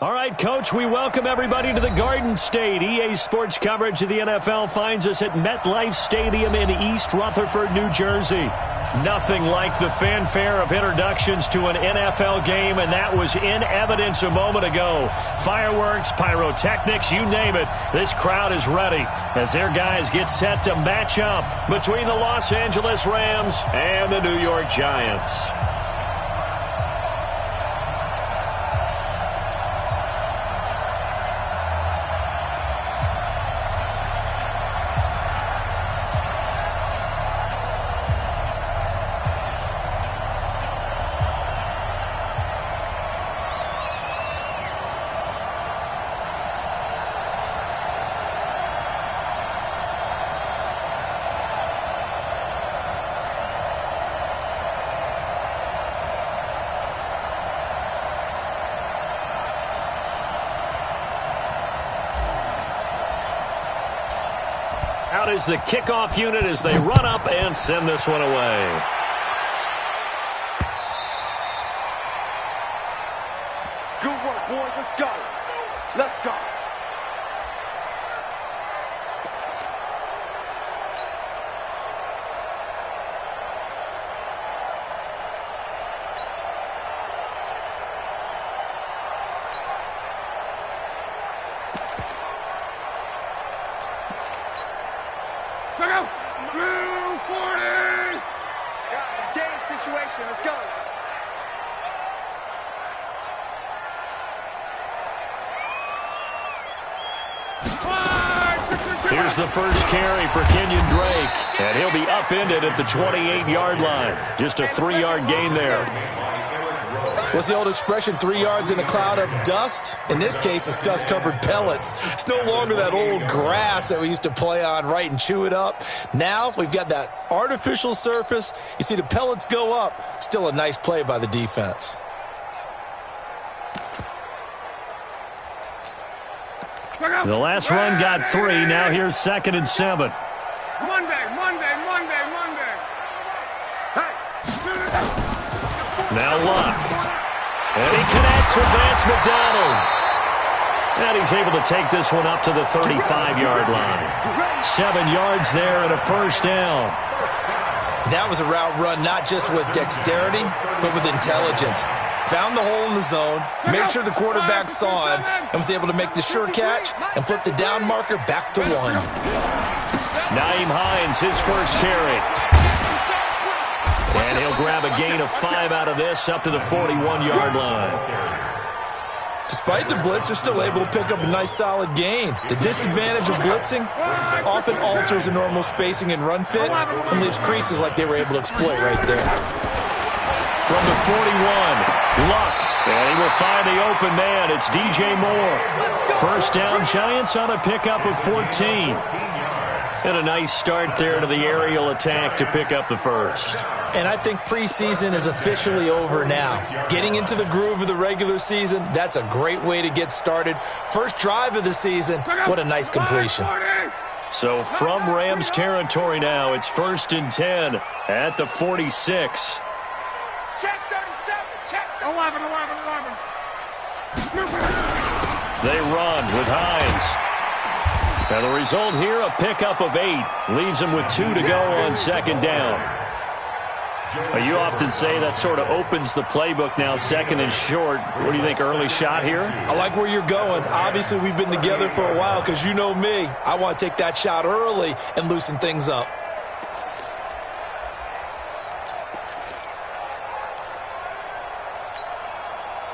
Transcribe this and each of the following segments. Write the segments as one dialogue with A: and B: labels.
A: All right, Coach, we welcome everybody to the Garden State. EA Sports coverage of the NFL finds us at MetLife Stadium in East Rutherford, New Jersey. Nothing like the fanfare of introductions to an NFL game, and that was in evidence a moment ago. Fireworks, pyrotechnics, you name it. This crowd is ready as their guys get set to match up between the Los Angeles Rams and the New York Giants. Out is the kickoff unit as they run up and send this one away.
B: Good work, boys. Let's go. Let's go. Let's go.
A: Here's the first carry for Kenyon Drake, and he'll be upended at the 28-yard line. Just a 3-yard gain there.
C: What's the old expression, 3 yards in a cloud of dust? In this case, it's dust-covered pellets. It's no longer that old grass that we used to play on, right, and chew it up. Now we've got that artificial surface. You see the pellets go up. Still a nice play by the defense.
A: The last run got 3. Now here's 2nd and 7.
B: Monday.
A: Now Luck. And he connects with Vance McDonald. And he's able to take this one up to the 35-yard line. 7 yards there and a first down.
C: That was a route run not just with dexterity, but with intelligence. Found the hole in the zone, made sure the quarterback saw him, and was able to make the sure catch and flip the down marker back to 1.
A: Nyheim Hines, his first carry. And he'll grab a gain of 5 out of this up to the 41-yard line.
C: Despite the blitz, they're still able to pick up a nice solid gain. The disadvantage of blitzing often alters the normal spacing and run fits and leaves creases like they were able to exploit right there.
A: From the 41, Luck. And he will find the open man. It's DJ Moore. First down, Giants on a pickup of 14. And a nice start there to the aerial attack to pick up the first.
C: And I think preseason is officially over now. Getting into the groove of the regular season, that's a great way to get started. First drive of the season, what a nice completion.
A: So from Rams territory now, it's 1st and 10 at the 46.
B: Check 37. Check 11.
A: They run with Hines. Now the result here, a pickup of 8. Leaves them with 2 to go on 2nd down. You often say that sort of opens the playbook now, 2nd and short. What do you think, early shot here?
C: I like where you're going. Obviously, we've been together for a while because you know me. I want to take that shot early and loosen things up.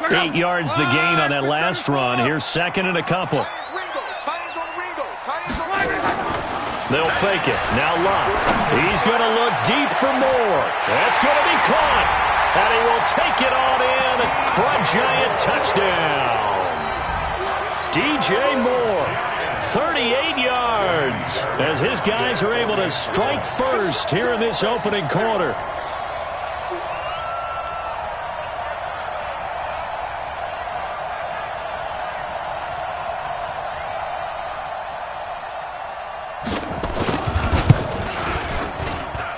A: Eight yards the gain on that last run. Here's 2nd and a couple. They'll fake it. Now Luck. He's going to look deep for Moore. That's going to be caught. And he will take it on in for a Giant touchdown. DJ Moore, 38 yards, as his guys are able to strike first here in this opening quarter.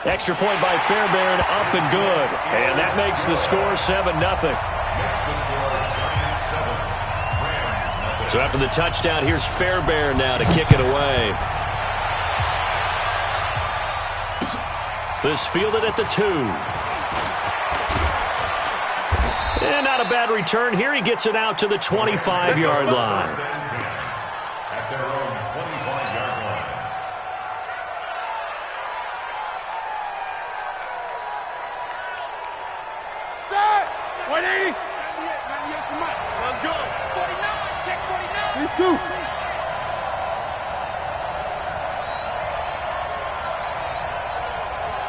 A: Extra point by Fairbairn, up and good. And that makes the score 7-0. So after the touchdown, here's Fairbairn now to kick it away. This fielded at the 2. And not a bad return here. He gets it out to the 25-yard line.
D: At their own 25-yard line.
B: Set! 180. 98 to Mike. Let's go. 49. Check 49. Me too.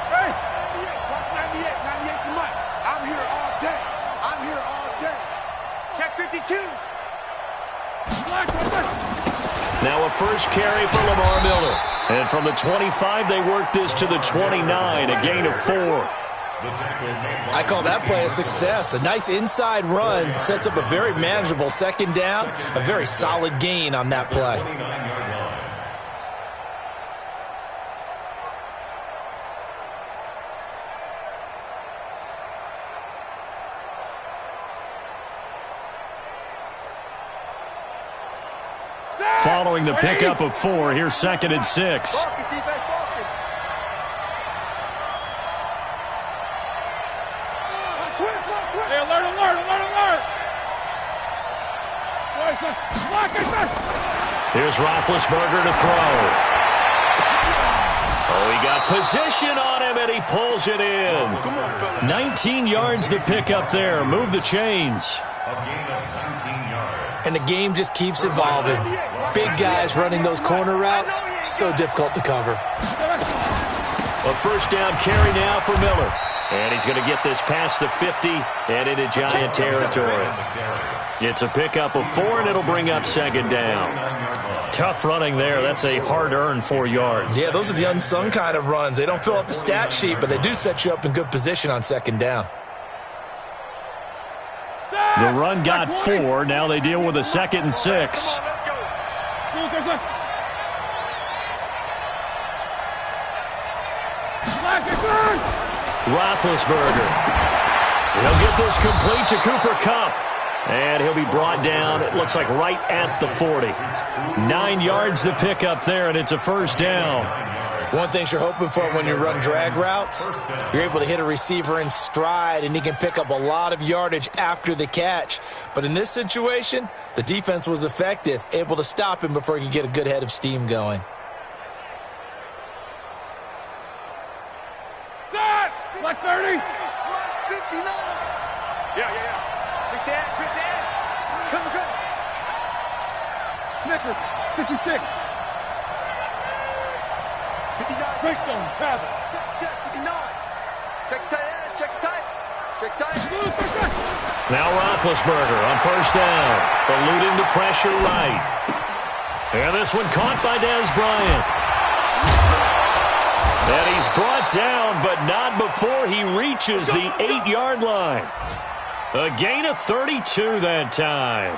B: Hey! 98. Watch 98. 98 to Mike. I'm here all day. I'm here all day. Check 52.
A: Now a first carry for Lamar Miller. And from the 25, they work this to the 29, a gain of 4.
C: I call that play a success. A nice inside run sets up a very manageable second down. A very solid gain on that play.
A: Following the pickup of 4, here's 2nd and 6.
B: Focus, defense, focus. Hey, alert, alert, alert, alert.
A: Here's Roethlisberger to throw. Oh, he got position on him, and he pulls it in. 19 yards the pickup there. Move the chains.
D: A gain of 19 yards.
C: And the game just keeps evolving. Big guys running those corner routes, so difficult to cover.
A: A first down carry now for Miller. And he's going to get this past the 50 and into Giant territory. It's a pickup of 4, and it'll bring up 2nd down. Tough running there. That's a hard-earned 4 yards.
C: Yeah, those are the unsung kind of runs. They don't fill up the stat sheet, but they do set you up in good position on 2nd down.
A: The run got 4. Now they deal with a 2nd and 6. Roethlisberger. He'll get this complete to Cooper Kupp. And he'll be brought down, it looks like, right at the 40. 9 yards the pickup there, and it's a first down.
C: One thing you're hoping for when you run drag routes, you're able to hit a receiver in stride, and he can pick up a lot of yardage after the catch. But in this situation, the defense was effective, able to stop him before he could get a good head of steam going.
B: Like 30. 59. Yeah. Quick dance. Come. Snickers, 66. 59. Greystone, travel. Check, 59. Check tight.
A: Now Roethlisberger on first down, eluding the pressure right. And this one caught by Dez Bryant. And he's brought down, but not before he reaches the 8-yard line. A gain of 32 that time.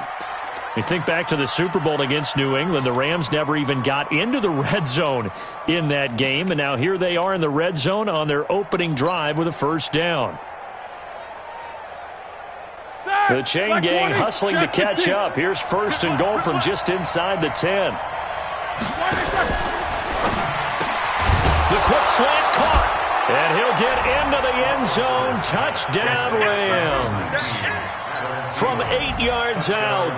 A: You think back to the Super Bowl against New England, the Rams never even got into the red zone in that game, and now here they are in the red zone on their opening drive with a first down. The chain gang hustling to catch up. Here's 1st and goal from just inside the 10. The quick slant caught, and he'll get into the end zone. Touchdown, Rams. From 8 yards out,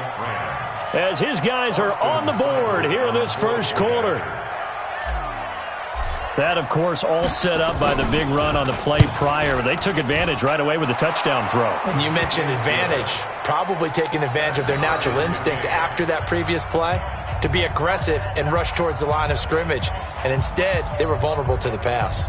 A: as his guys are on the board here in this first quarter. That, of course, all set up by the big run on the play prior. They took advantage right away with the touchdown throw.
C: And you mentioned advantage, probably taking advantage of their natural instinct after that previous play to be aggressive and rush towards the line of scrimmage. And instead, they were vulnerable to the pass.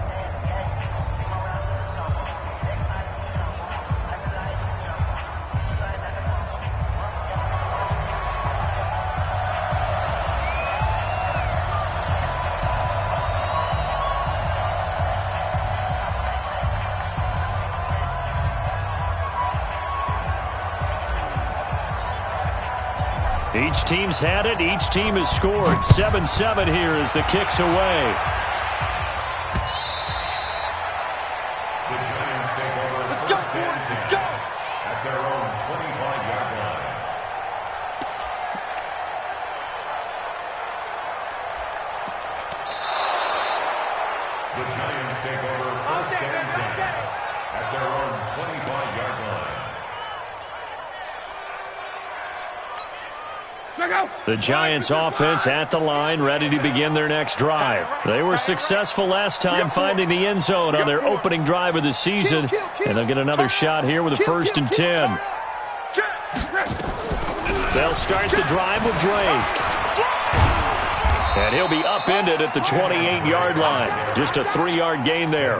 A: Each team's had it. Each team has scored. 7-7 here as the kick's away.
D: The Giants take over
B: Let's go, boys. Let's go.
D: at their own 25-yard line.
A: The Giants offense at the line, ready to begin their next drive. They were successful last time finding the end zone on their opening drive of the season, and they'll get another shot here with a 1st and 10. They'll start the drive with Drake. And he'll be upended at the 28-yard line. Just a 3-yard gain there.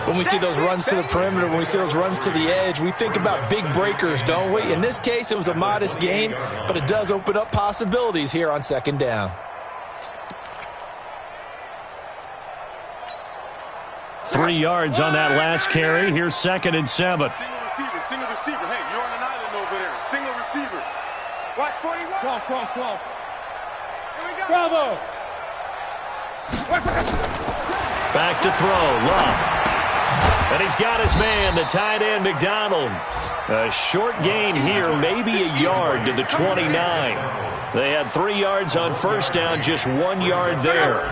C: When we see those runs to the perimeter, when we see those runs to the edge, we think about big breakers, don't we? In this case, it was a modest gain, but it does open up possibilities here on 2nd down.
A: 3 yards on that last carry. Here's 2nd and 7.
B: Single receiver. Hey, you're on an island over there. Single receiver. Watch 41. Come. Here we go. Bravo.
A: Back to throw, Love. And he's got his man, the tight end, McDonald. A short gain here, maybe a yard to the 29. They had 3 yards on 1st down, just 1 yard there.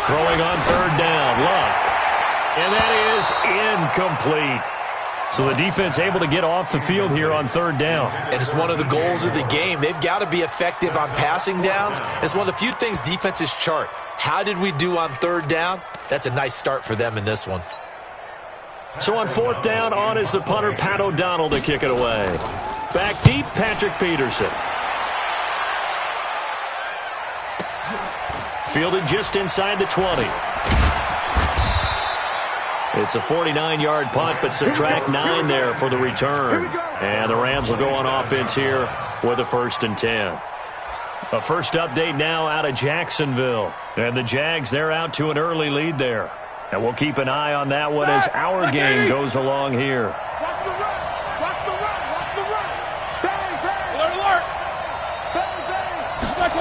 A: Throwing on 3rd down, Luck. And that is incomplete. So the defense able to get off the field here on 3rd down.
C: And it's one of the goals of the game. They've got to be effective on passing downs. It's one of the few things defenses chart. How did we do on 3rd down? That's a nice start for them in this one.
A: So on 4th down, on is the punter, Pat O'Donnell, to kick it away. Back deep, Patrick Peterson. Fielded just inside the 20. It's a 49-yard punt, but subtract 9 there for the return. And the Rams will go on offense here with a 1st and 10. A first update now out of Jacksonville. And the Jags, they're out to an early lead there. And we'll keep an eye on that one as our game goes along here.
B: Watch the run. Watch the run. Bang, bang. Alert. Bang,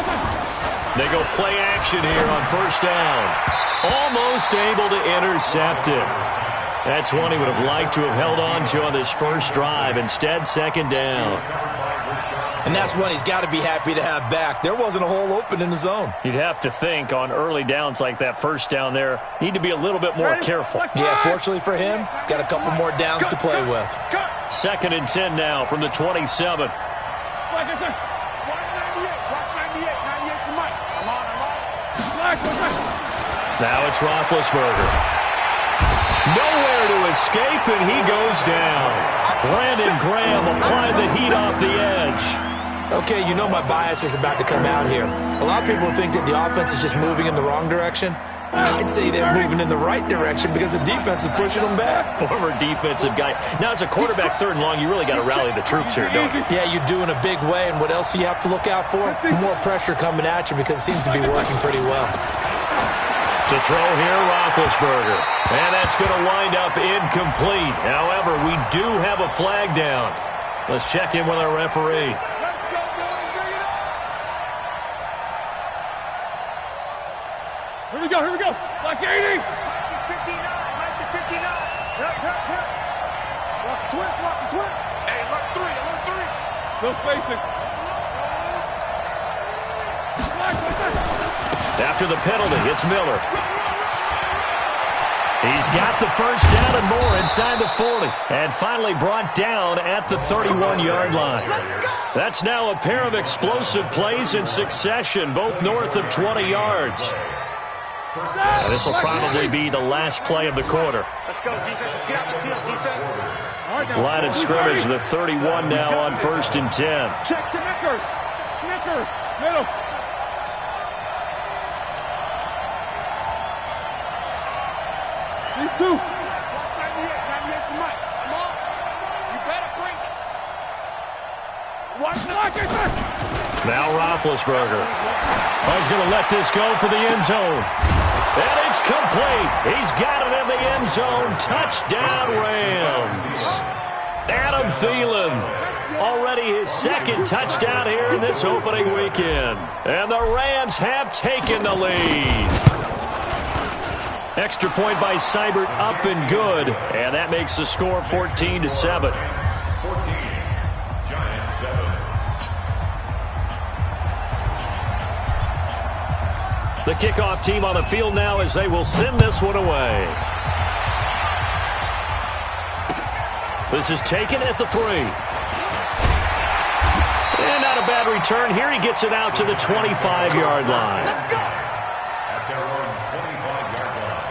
B: bang.
A: They go play action here on 1st down. Almost able to intercept it. That's one he would have liked to have held on to on this first drive. Instead, 2nd down.
C: And that's one he's got to be happy to have back. There wasn't a hole open in the zone.
A: You'd have to think on early downs like that 1st down there, need to be a little bit more careful.
C: Yeah, fortunately for him, got a couple more downs to play with.
A: 2nd and 10 now from the 27. Now it's Roethlisberger. Nowhere to escape, and he goes down. Brandon Graham applied the heat off the edge.
C: Okay, you know my bias is about to come out here. A lot of people think that the offense is just moving in the wrong direction. I'd say they're moving in the right direction because the defense is pushing them back.
A: Former defensive guy. Now, as a quarterback 3rd and long, you really got to rally the troops here, don't you?
C: Yeah, you do in a big way, and what else do you have to look out for? More pressure coming at you because it seems to be working pretty well.
A: To throw here, Roethlisberger. And that's going to wind up incomplete. However, we do have a flag down. Let's check in with our referee.
B: Here we go. Like 80. It's 59. Like the 59. Watch the twist. Hey, look 3. No spacing.
A: After the penalty, it's Miller. He's got the 1st down and more inside the 40. And finally brought down at the 31-yard line. That's now a pair of explosive plays in succession, both north of 20 yards. And this will probably be the last play of the quarter.
B: Let's go, defense. Let's get out the field, defense.
A: Line of scrimmage, the 31 now on 1st and 10.
B: Check to Nicker. Middle. These 2. Watch 98 to Mike. Come on. You better bring it. Watch the
A: Now Roethlisberger. He's going to let this go for the end zone. And it's complete. He's got it in the end zone. Touchdown, Rams. Adam Thielen. Already his 2nd touchdown here in this opening weekend. And the Rams have taken the lead. Extra point by Seibert, up and good. And that makes the score 14-7.
D: 14. Giants 7.
A: The kickoff team on the field now as they will send this one away. This is taken at the 3. And not a bad return. Here he gets it out to the 25-yard line.
B: Let's go.
D: At their own 25-yard line.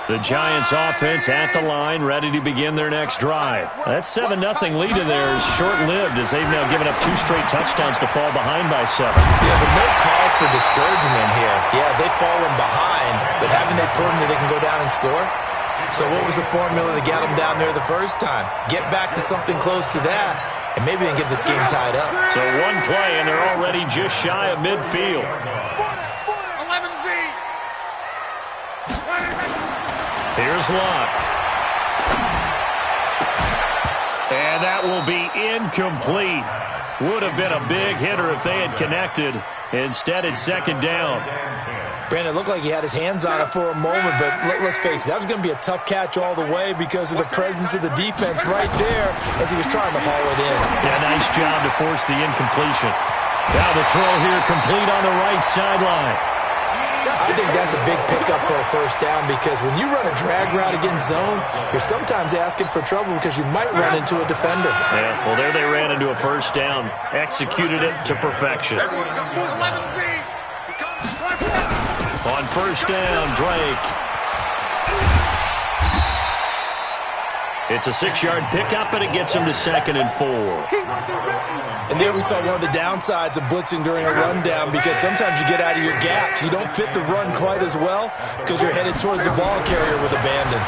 A: The Giants offense at the line, ready to begin their next drive. That 7-0 lead of theirs short-lived as they've now given up 2 straight touchdowns to fall behind by 7.
C: Yeah, but no cause for discouragement here. Yeah, they've fallen behind, but haven't they proven that they can go down and score? So what was the formula that got them down there the first time? Get back to something close to that, and maybe they can get this game tied up.
A: So one play, and they're already just shy of midfield.
B: 11B.
A: Here's Luck. And that will be incomplete. Would have been a big hitter if they had connected. Instead, it's second down.
C: Brandon, it looked like he had his hands on it for a moment, but let's face it, that was going to be a tough catch all the way because of the presence of the defense right there as he was trying to haul it in.
A: Yeah, nice job to force the incompletion. Now the throw here complete on the right sideline.
C: I think that's a big pickup for a first down because when you run a drag route against zone, you're sometimes asking for trouble because you might run into a defender.
A: Yeah, well, there they ran into a first down. Executed it to perfection.
B: 11B.
A: On first down, Drake. It's a 6-yard pickup, and it gets him to 2nd and 4.
C: And there we saw one of the downsides of blitzing during a rundown because sometimes you get out of your gaps. You don't fit the run quite as well because you're headed towards the ball carrier with abandon.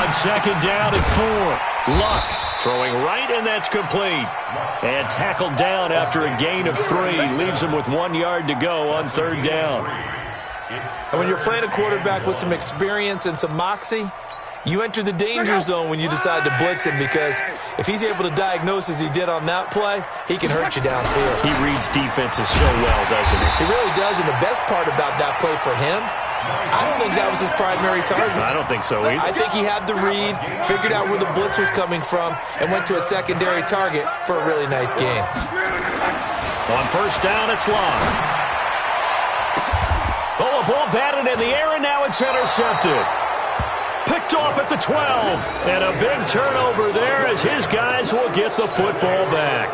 A: On second down and 4. Luck throwing right, and that's complete. And tackled down after a gain of 3. Leaves him with 1 yard to go on third down.
C: And when you're playing a quarterback with some experience and some moxie, you enter the danger zone when you decide to blitz him because if he's able to diagnose as he did on that play, he can hurt you downfield.
A: He reads defenses so well, doesn't he?
C: He really does, and the best part about that play for him, I don't think that was his primary target.
A: I don't think so either.
C: I think he had the read, figured out where the blitz was coming from, and went to a secondary target for a really nice game.
A: On first down, it's Long. Oh, a ball batted in the air, and now it's intercepted. Picked off at the 12. And a big turnover there as his guys will get the football back.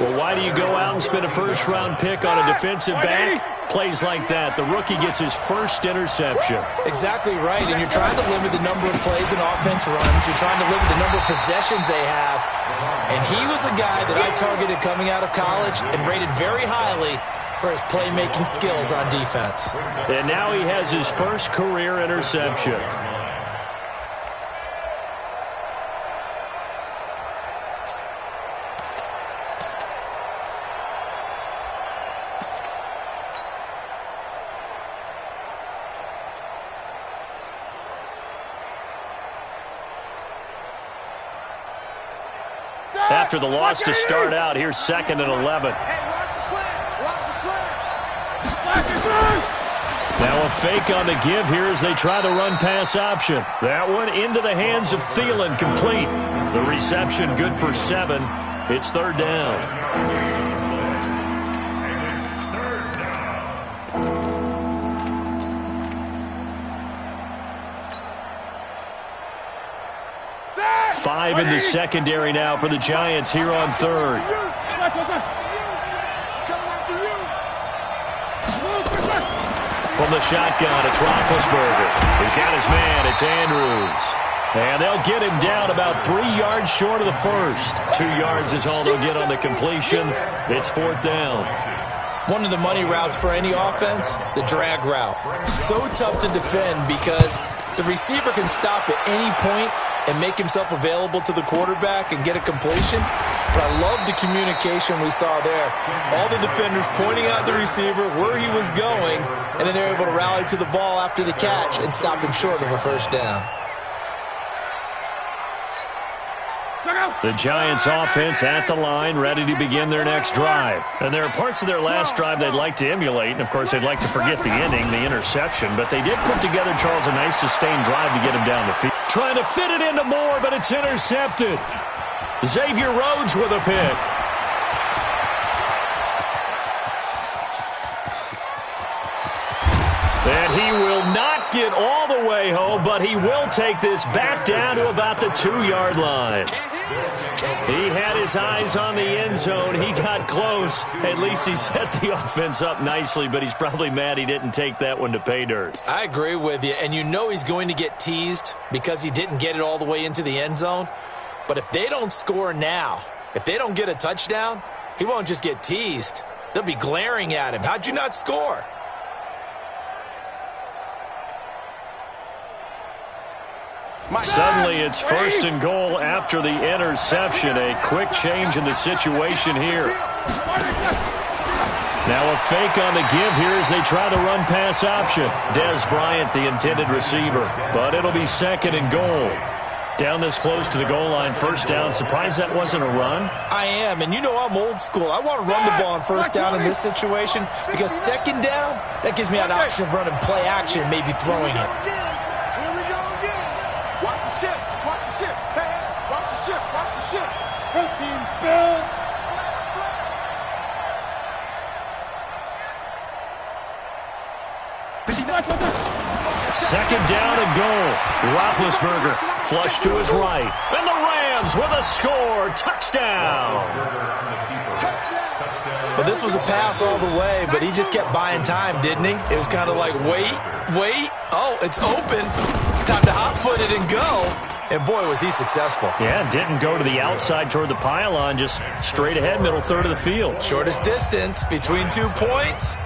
A: Well, why do you go out and spend a first-round pick on a defensive back? Plays like that. The rookie gets his first interception.
C: Exactly right, and you're trying to limit the number of plays and offense runs. You're trying to limit the number of possessions they have. And he was a guy that I targeted coming out of college and rated very highly for his playmaking skills on defense.
A: And now he has his first career interception. After the loss to start out, here's 2nd and 11. Now a fake on the give here as they try the run-pass option. That one into the hands of Thielen, complete. The reception good for 7. It's third down. Five in the secondary now for the Giants here on third. From the shotgun, it's Roethlisberger. He's got his man. It's Andrews. And they'll get him down about 3 yards short of the first. 2 yards is all they'll get on the completion. It's fourth down.
C: One of the money routes for any offense, the drag route. So tough to defend because the receiver can stop at any point and make himself available to the quarterback and get a completion. But I love the communication we saw there. All the defenders pointing out the receiver, where he was going, and then they're able to rally to the ball after the catch and stop him short of a first down.
A: The Giants offense at the line, ready to begin their next drive. And there are parts of their last drive they'd like to emulate, and of course they'd like to forget the ending, the interception, but they did put together, Charles, a nice sustained drive to get him down the field. Trying to fit it into Moore, but it's intercepted. Xavier Rhodes with a pick. And he will not get all the way home, but he will take this back down to about the 2-yard line. He had his eyes on the end zone. He got close. At least he set the offense up nicely, but he's probably mad he didn't take that one to pay dirt.
C: I agree with you, and you know he's going to get teased because he didn't get it all the way into the end zone. But if they don't score now, if they don't get a touchdown, he won't just get teased. They'll be glaring at him. How'd you not score?
A: Suddenly it's 1st and goal after the interception. A quick change in the situation here. Now a fake on the give here as they try the run-pass option. Dez Bryant, the intended receiver. But it'll be 2nd and goal. Down this close to the goal line, 1st down. Surprised that wasn't a run?
C: I am, and you know I'm old school. I want to run the ball on 1st down in this situation because 2nd down, that gives me an option of running play action and maybe throwing it.
B: Watch the ship. Watch the ship. Hey, watch the ship. Watch the ship. Hey, team, spill.
A: Second down and goal. Roethlisberger flush to his right. And the Rams with a score. Touchdown.
C: Well, this was a pass all the way, but he just kept buying time, didn't he? It was kind of like, wait. Oh, it's open. Time to hot-foot it and go. And, boy, was he successful.
A: Yeah, didn't go to the outside toward the pylon, just straight ahead, middle third of the field.
C: Shortest distance between 2 points.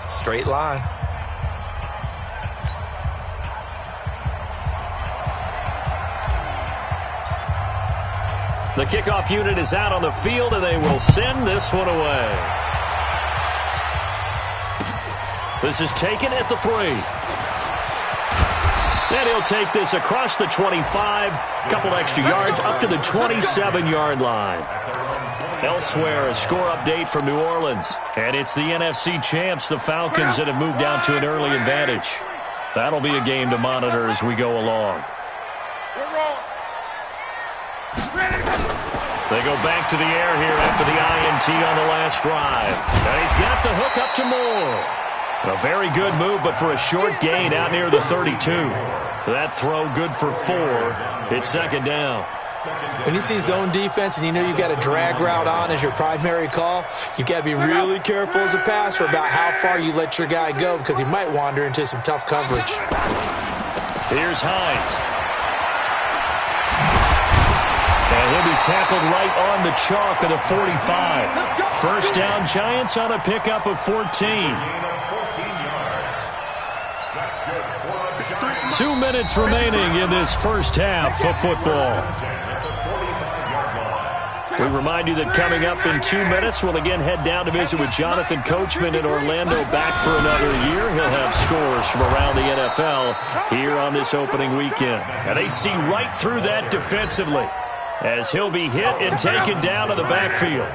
C: Straight line.
A: The kickoff unit is out on the field, and they will send this one away. This is taken at the 3. And he'll take this across the 25, couple extra yards up to the 27-yard line. Elsewhere, a score update from New Orleans. And it's the NFC champs, the Falcons, that have moved out to an early advantage. That'll be a game to monitor as we go along. They go back to the air here after the INT on the last drive. And he's got the hook up to Moore. A very good move, but for a short gain out near the 32. That throw good for 4. It's 2nd down.
C: When you see zone defense and you know you've got a drag route on as your primary call, you've got to be really careful as a passer about how far you let your guy go because he might wander into some tough coverage.
A: Here's Hines. And he'll be tackled right on the chalk of the 45. 1st down, Giants on a pickup of 14. 2 minutes remaining in this first half of football. We remind you that coming up in 2 minutes, we'll again head down to visit with Jonathan Coachman in Orlando, back for another year. He'll have scores from around the NFL here on this opening weekend. And they see right through that defensively as he'll be hit and taken down to the backfield.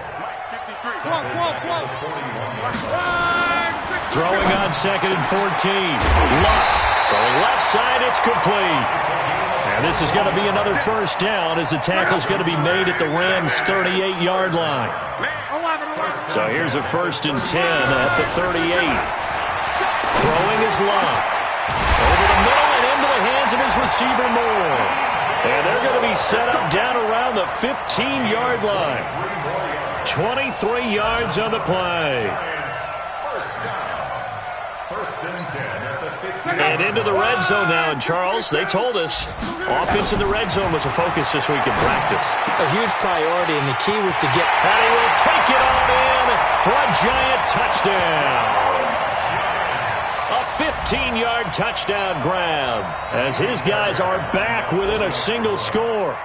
A: Throwing on 2nd and 14. Luck. Throwing left side, it's complete. And this is going to be another 1st down as the tackle's going to be made at the Rams' 38-yard line. So here's a 1st and 10 at the 38. Throwing is Luck. Over the middle and into the hands of his receiver Moore. And they're going to be set up down around the 15-yard line. 23 yards on the play. And into the red zone now. And, Charles, they told us offense in the red zone was a focus this week in practice.
C: A huge priority, and the key was to get...
A: And he will take it all in for a giant touchdown. A 15-yard touchdown grab as his guys are back within a single score.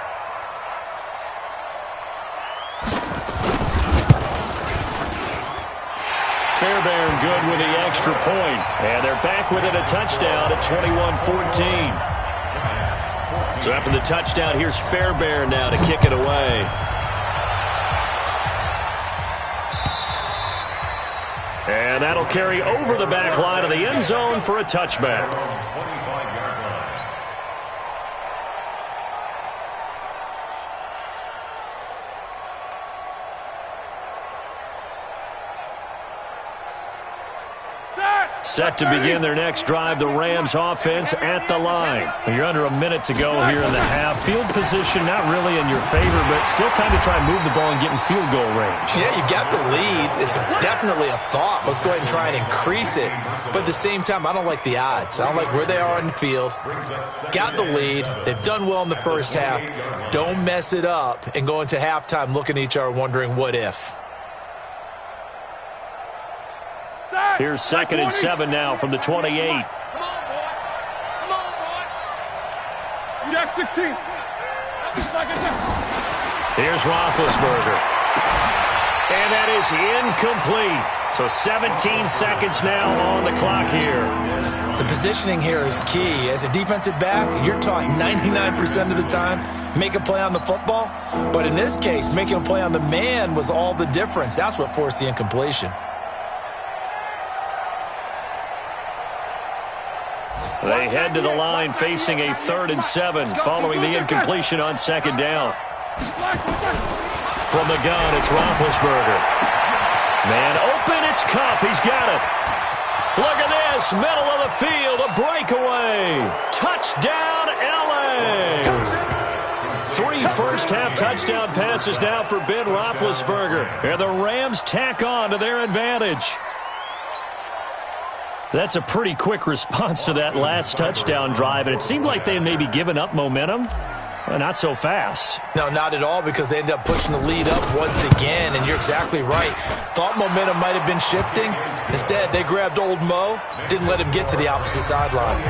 A: Fairbairn good with the extra point. And they're back within a touchdown at 21-14. So after the touchdown, here's Fairbairn now to kick it away. And that'll carry over the back line of the end zone for a touchback. Set to begin their next drive, the Rams offense at the line. You're under a minute to go here in the half. Field position not really in your favor, but still time to try and move the ball and get in field goal range.
C: Yeah, you've got the lead. It's definitely a thought. Let's go ahead and try and increase it. But at the same time, I don't like the odds. I don't like where they are on the field. Got the lead. They've done well in the first half. Don't mess it up and go into halftime looking at each other wondering what if.
A: Here's 2nd and 7 now from the 28.
B: Come on, boy. Come on, boy. You got 16.
A: Here's Roethlisberger. And that is incomplete. So 17 seconds now on the clock here.
C: The positioning here is key. As a defensive back, you're taught 99% of the time, make a play on the football. But in this case, making a play on the man was all the difference. That's what forced the incompletion.
A: They head to the line facing a 3rd and 7 following the incompletion on 2nd down. From the gun, it's Roethlisberger. Man open, it's Kupp. He's got it. Look at this, middle of the field, a breakaway. Touchdown, L.A. 3 first-half touchdown passes now for Ben Roethlisberger. And the Rams tack on to their advantage. That's a pretty quick response to that last touchdown drive, and it seemed like they had maybe given up momentum. Well, not so fast.
C: No, not at all, because they ended up pushing the lead up once again, and you're exactly right. Thought momentum might have been shifting. Instead, they grabbed old Mo, didn't let him get to the opposite sideline.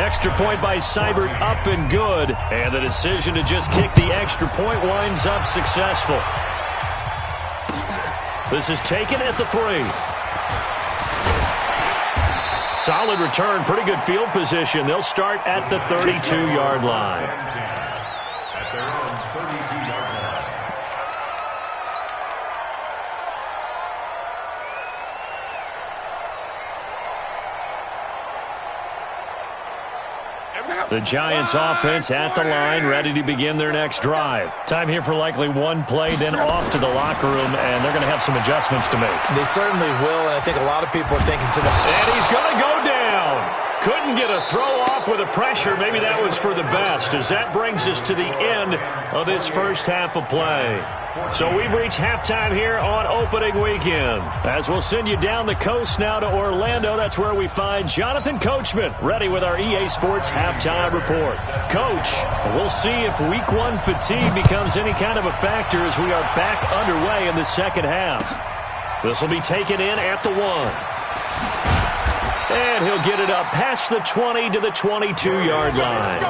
A: Extra point by Seibert, up and good. And the decision to just kick the extra point winds up successful. This is taken at the 3. Solid return, pretty good field position. They'll start at the 32-yard line.
D: At their own 32-yard line.
A: The Giants offense at the line, ready to begin their next drive. Time here for likely one play, then off to the locker room, and they're going to have some adjustments to make.
C: They certainly will, and I think a lot of people are thinking to the...
A: And he's going to go down. Couldn't get a throw off with the pressure. Maybe that was for the best, as that brings us to the end of this first half of play. So we've reached halftime here on opening weekend. As we'll send you down the coast now to Orlando, that's where we find Jonathan Coachman, ready with our EA Sports halftime report. Coach, we'll see if week 1 fatigue becomes any kind of a factor as we are back underway in the second half. This will be taken in at the 1. And he'll get it up past the 20 to the 22-yard line.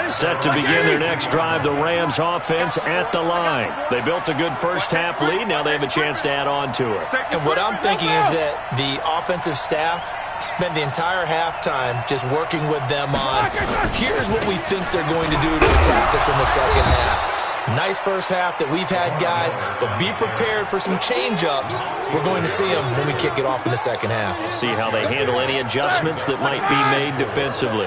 A: Set to begin their next drive, the Rams offense at the line. They built a good first-half lead. Now they have a chance to add on to it.
C: And what I'm thinking is that the offensive staff spent the entire halftime just working with them on, here's what we think they're going to do to attack us in the second half. Nice first half that we've had, guys, but be prepared for some change-ups. We're going to see them when we kick it off in the second half.
A: See how they handle any adjustments that might be made defensively.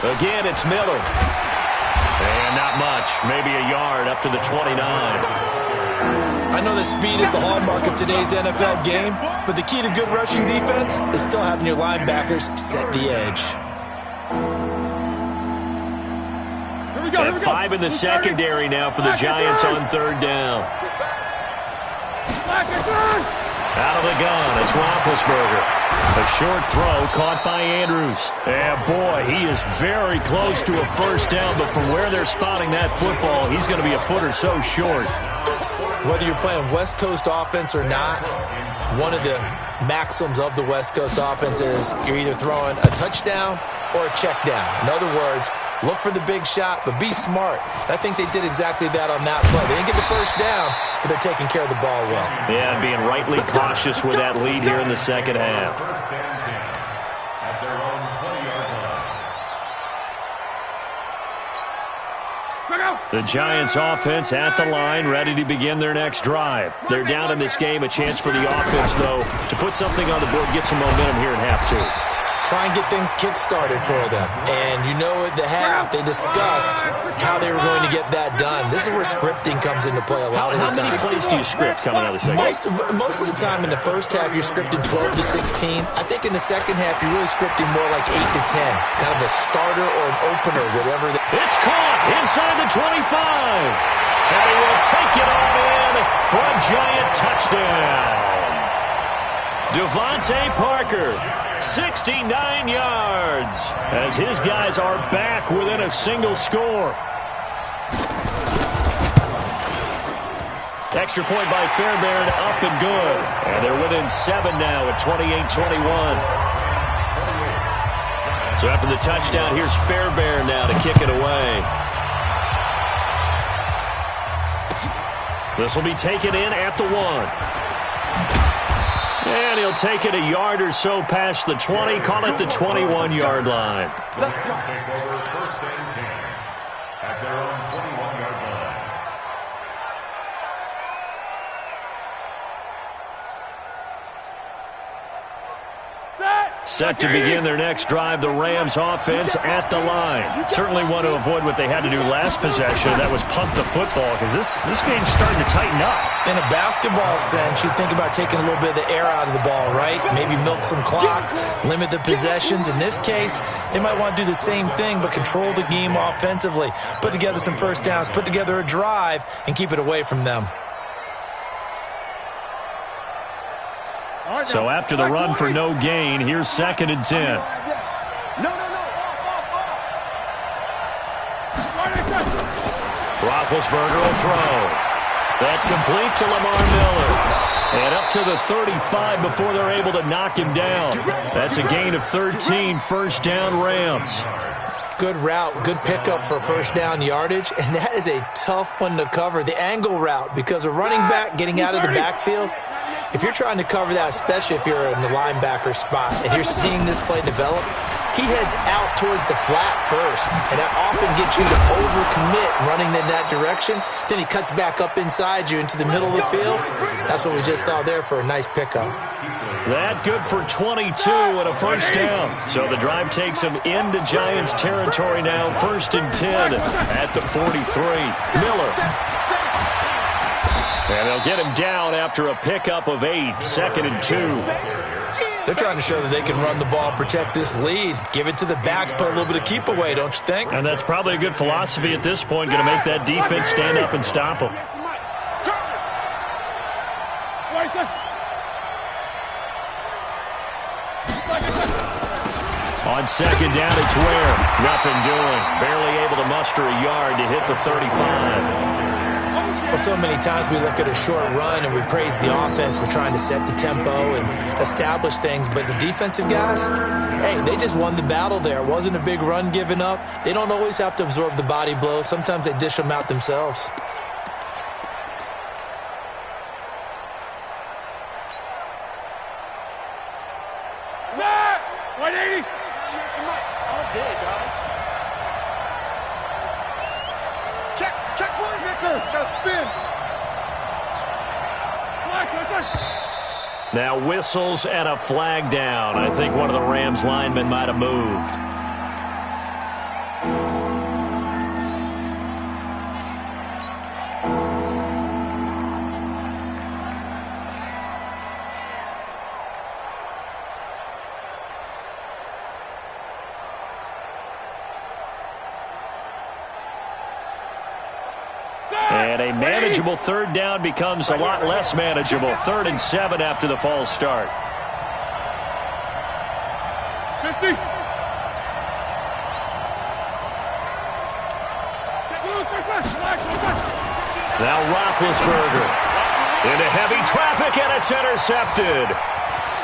A: Again, it's Miller. And not much, maybe a yard up to the 29.
C: I know that speed is the hallmark of today's NFL game, but the key to good rushing defense is still having your linebackers set the edge.
A: And 5 in the secondary now for the Giants on 3rd down. Out of the gun, it's Roethlisberger. A short throw caught by Andrews. And boy, he is very close to a first down, but from where they're spotting that football, he's going to be a foot or so short.
C: Whether you're playing West Coast offense or not, one of the maxims of the West Coast offense is you're either throwing a touchdown or a check down. In other words, look for the big shot, but be smart. I think they did exactly that on that play. They didn't get the first down, but they're taking care of the ball well.
A: Yeah, and being rightly cautious with that lead here in the second half.
D: At their own 20-yard line.
A: The Giants offense at the line, ready to begin their next drive. They're down in this game. A chance for the offense, though, to put something on the board, get some momentum here in half 2.
C: try and get things kick-started for them. And you know at the half, they discussed how they were going to get that done. This is where scripting comes into play a lot of the time.
A: How many plays do you script coming out of the second?
C: Most of the time in the first half, you're scripting 12 to 16. I think in the second half, you're really scripting more like 8 to 10. Kind of a starter or an opener, whatever.
A: It's caught inside the 25. And he will take it on in for a giant touchdown. Devontae Parker, 69 yards, as his guys are back within a single score. Extra point by Fairbairn, up and good. And they're within 7 now at 28-21. So after the touchdown, here's Fairbairn now to kick it away. This will be taken in at the 1. And he'll take it a yard or so past the 20, call it the 21-yard line.
D: Let's go. Take over first and 10 at their own 21-yard line.
A: Set to begin their next drive, the Rams offense at the line. Certainly want to avoid what they had to do last possession. That was punt the football, because this game's starting to tighten up.
C: In a basketball sense, you think about taking a little bit of the air out of the ball, right? Maybe milk some clock, limit the possessions. In this case, they might want to do the same thing, but control the game offensively. Put together some first downs, put together a drive, and keep it away from them.
A: So after the run for no gain, here's 2nd and 10. Roethlisberger will throw. That complete to Lamar Miller. And up to the 35 before they're able to knock him down. That's a gain of 13, first down Rams.
C: Good route, good pickup for first down yardage, and that is a tough one to cover, the angle route, because a running back getting out of the backfield, if you're trying to cover that, especially if you're in the linebacker spot and you're seeing this play develop, he heads out towards the flat first, and that often gets you to overcommit running in that direction. Then he cuts back up inside you into the middle of the field. That's what we just saw there for a nice pickup.
A: That good for 22 and a first down. So the drive takes him into Giants territory now, 1st and 10 at the 43. Miller. And they'll get him down after a pickup of 8, 2nd and 2.
C: They're trying to show that they can run the ball, protect this lead, give it to the backs, put a little bit of keep away, don't you think?
A: And that's probably a good philosophy at this point, going to make that defense stand up and stop them. On 2nd down, it's Ware. Nothing doing. Barely able to muster a yard to hit the 35.
C: Well, so many times we look at a short run and we praise the offense for trying to set the tempo and establish things, but the defensive guys, hey, they just won the battle there. It wasn't a big run given up. They don't always have to absorb the body blows. Sometimes they dish them out themselves.
A: Now whistles and a flag down. I think one of the Rams linemen might have moved. And a manageable 3rd down becomes a lot less manageable. 3rd and 7 after the false start.
B: 50.
A: Now Roethlisberger into heavy traffic, and it's intercepted.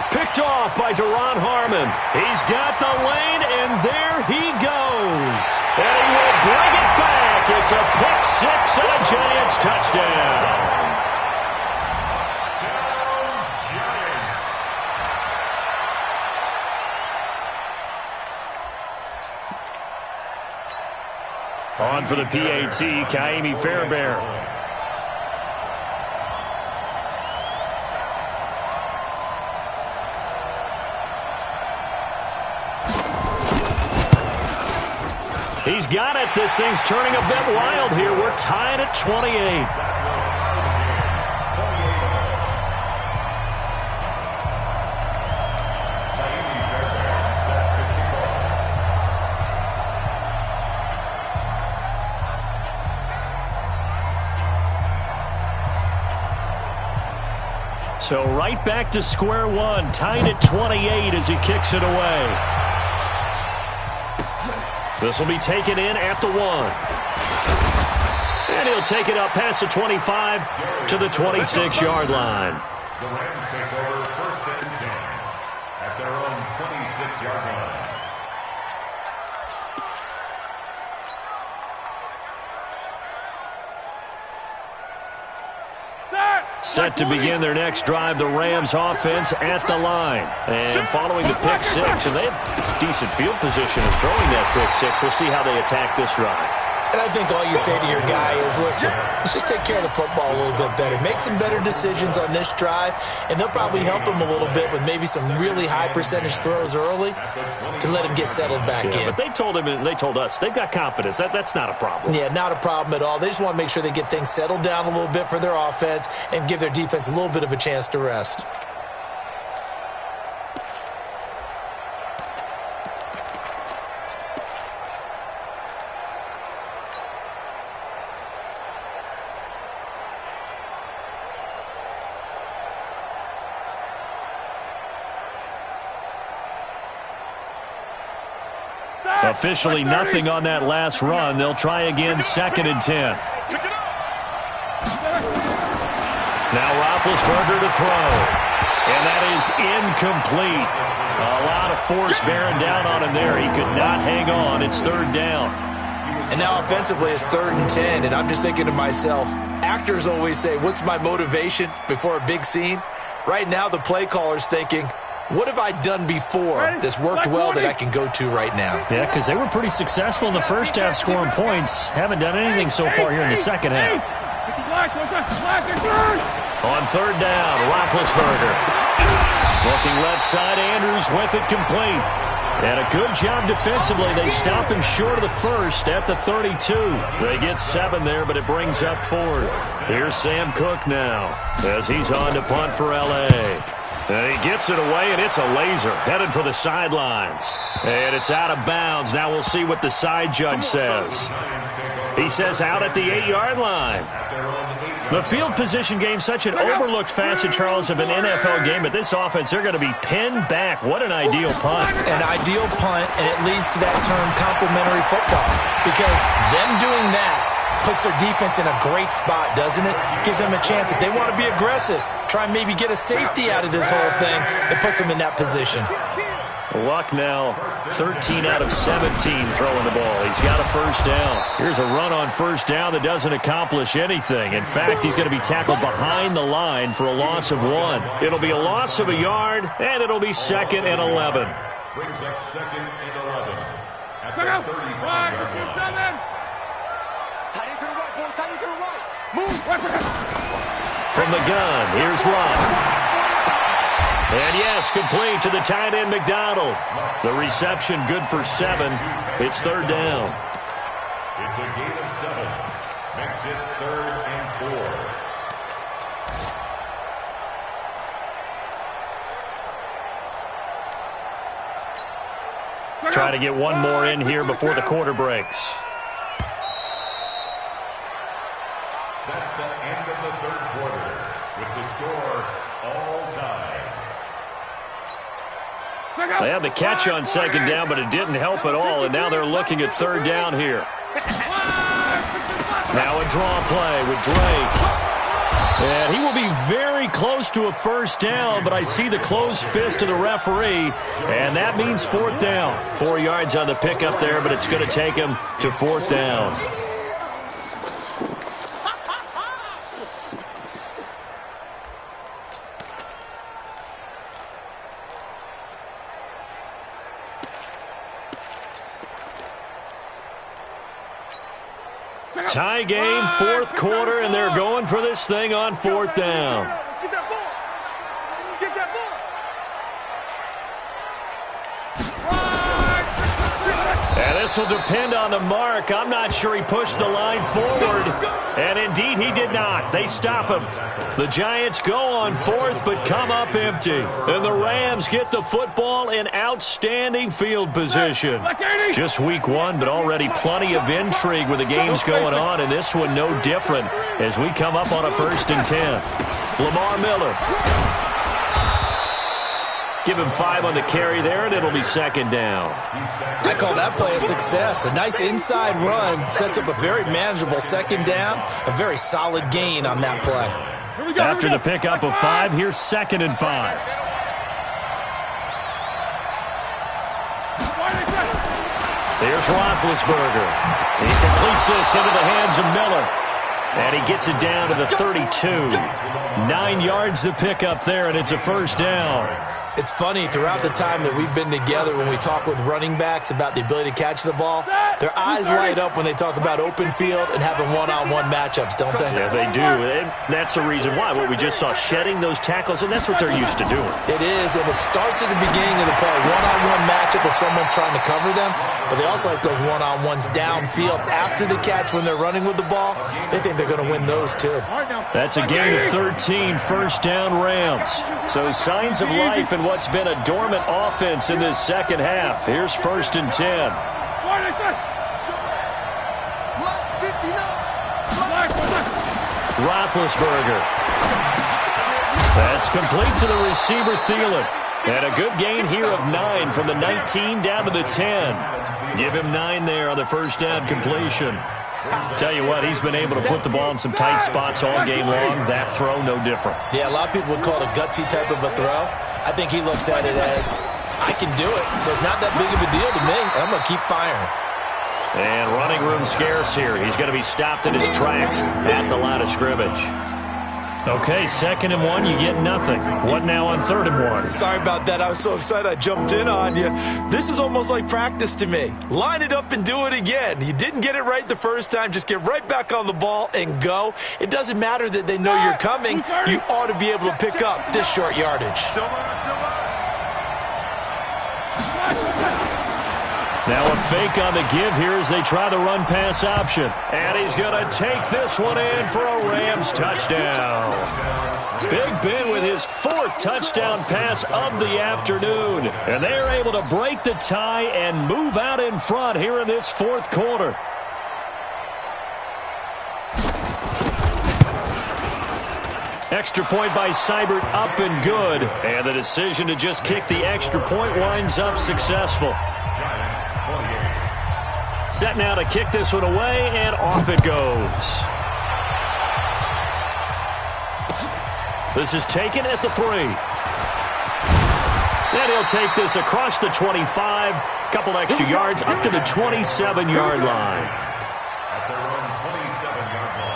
A: Picked off by Deron Harmon. He's got the lane, and there he goes. And he will bring it back. It's a pick 6 and a Giants touchdown. On for the PAT, Kaimi Fairbairn. He's got it. This thing's turning a bit wild here. We're tied at 28. So right back to square one, tied at 28 as he kicks it away. This will be taken in at the 1. And he'll take it up past the 25 to the 26-yard line.
D: The Rams take over first and 10 at their own 26-yard line.
A: Set to begin their next drive, the Rams offense at the line. And following the pick six, and they have decent field position in throwing that pick six. We'll see how they attack this drive.
C: And I think all you say to your guy is, listen, let's just take care of the football a little bit better. Make some better decisions on this drive, and they'll probably help him a little bit with maybe some really high percentage throws early to let him get settled back in.
A: But they told him and they told us they've got confidence. That's not a problem.
C: Yeah, not a problem at all. They just want to make sure they get things settled down a little bit for their offense and give their defense a little bit of a chance to rest.
A: Officially nothing on that last run. They'll try again, 2nd and 10. Now Roethlisberger to throw. And that is incomplete. A lot of force bearing down on him there. He could not hang on. It's 3rd down.
C: And now offensively it's 3rd and 10. And I'm just thinking to myself, actors always say, what's my motivation before a big scene? Right now the play caller's thinking, what have I done before that's worked well that I can go to right now?
A: Yeah, because they were pretty successful in the first half scoring points. Haven't done anything so far here in the second half. On 3rd down, Roethlisberger. Looking left side, Andrews with it complete. And a good job defensively. They stop him short of the first at the 32. They get 7 there, but it brings up 4th. Here's Sam Cook now as he's on to punt for L.A. And he gets it away, and it's a laser headed for the sidelines. And it's out of bounds. Now we'll see what the side judge says. He says out at the 8-yard line. The field position game, such an overlooked facet, Charles, of an NFL game. But this offense, they're going to be pinned back. What an ideal punt.
C: An ideal punt, and it leads to that term complementary football. Because them doing that puts their defense in a great spot, doesn't it? Gives them a chance. If they want to be aggressive, try and maybe get a safety out of this whole thing, it puts them in that position.
A: Luck now, 13 out of 17 throwing the ball. He's got a 1st down. Here's a run on 1st down that doesn't accomplish anything. In fact, he's going to be tackled behind the line for a loss of 1. It'll be a loss of a yard, and it'll be 2nd and 11.
D: Brings up 2nd and 11 at the 35.
A: From the gun, here's Love. And yes, complete to the tight end, McDonald. The reception good for 7. It's 3rd down.
D: It's a gain of 7. Makes it 3rd and 4.
A: Try to get one more in here before the quarter breaks.
D: That's the end of the 3rd quarter with the score all time.
A: They had the catch on 2nd down, but it didn't help at all, and now they're looking at 3rd down here. Now a draw play with Drake. And he will be very close to a 1st down, but I see the closed fist of the referee, and that means 4th down. 4 yards on the pickup there, but it's going to take him to 4th down. Tie game, 4th quarter, and they're going for this thing on 4th down.
B: Get that ball. Get that ball.
A: And This will depend on the mark. I'm not sure he pushed the line forward. And indeed, he did not. They stop him. The Giants go on fourth, but come up empty. And the Rams get the football in outstanding field position. Just week one, but already plenty of intrigue with the games going on. And this one no different as we come up on a 1st and 10. Lamar Miller. Give him 5 on the carry there, and it'll be 2nd down.
C: I call that play a success. A nice inside run sets up a very manageable 2nd down. A very solid gain on that play.
A: After the pickup of 5, here's 2nd and 5. There's Roethlisberger. He completes this into the hands of Miller. And he gets it down to the 32. 9 yards to pick up there, and it's a 1st down.
C: It's funny, throughout the time that we've been together, when we talk with running backs about the ability to catch the ball, their eyes light up when they talk about open field and having one-on-one matchups, don't they?
A: Yeah, they do. And that's the reason why. What we just saw, shedding those tackles, and that's what they're used to doing.
C: It is, and it starts at the beginning of the play. One-on-one matchup of someone trying to cover them, but they also like those one-on-ones downfield after the catch when they're running with the ball. They think they're going to win those, too.
A: That's a gain of 13, 1st down Rams. So signs of life in what's been a dormant offense in this 2nd half. Here's 1st and 10. Roethlisberger. That's complete to the receiver, Thielen. And a good gain here of 9 from the 19 down to the 10. Give him 9 there on the 1st down completion. Tell you what, he's been able to put the ball in some tight spots all game long. That throw, no different.
C: Yeah, a lot of people would call it a gutsy type of a throw. I think he looks at it as, I can do it, so it's not that big of a deal to me. I'm going to keep firing.
A: And running room scarce here. He's going to be stopped in his tracks at the line of scrimmage. Okay, 2nd and 1, you get nothing. What now on 3rd and 1?
C: Sorry about that. I was so excited I jumped in on you. This is almost like practice to me. Line it up and do it again. You didn't get it right the first time. Just get right back on the ball and go. It doesn't matter that they know you're coming. You ought to be able to pick up this short yardage.
A: Now a fake on the give here as they try the run-pass option. And he's going to take this one in for a Rams touchdown. Big Ben with his 4th touchdown pass of the afternoon. And they're able to break the tie and move out in front here in this 4th quarter. Extra point by Seibert, up and good. And the decision to just kick the extra point winds up successful. Set now to kick this one away, and off it goes. This is taken at the 3. And he'll take this across the 25. Couple extra yards up to the 27-yard line.
D: At their own 27-yard line.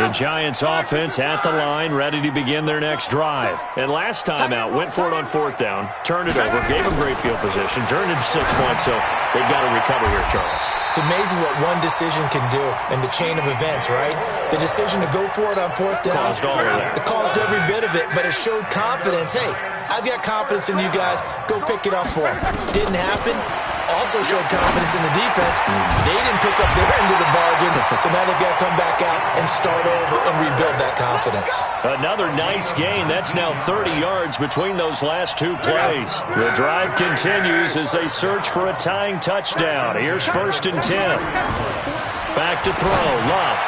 A: The Giants offense at the line, ready to begin their next drive. And last time out, went for it on 4th down, turned it over, gave them great field position, turned it to 6 points, so they've got to recover here, Charles.
C: It's amazing what one decision can do in the chain of events, right? The decision to go for it on 4th down.
A: Caused all of that.
C: It caused every bit of it, but it showed confidence. Hey, I've got confidence in you guys. Go pick it up for them. Didn't happen. Also showed confidence in the defense. They didn't pick up their end of the bargain, so now they've got to come back out and start over and rebuild that confidence.
A: Another nice gain. That's now 30 yards between those last 2 plays. The drive continues as they search for a tying touchdown. Here's 1st and 10. Back to throw. Love.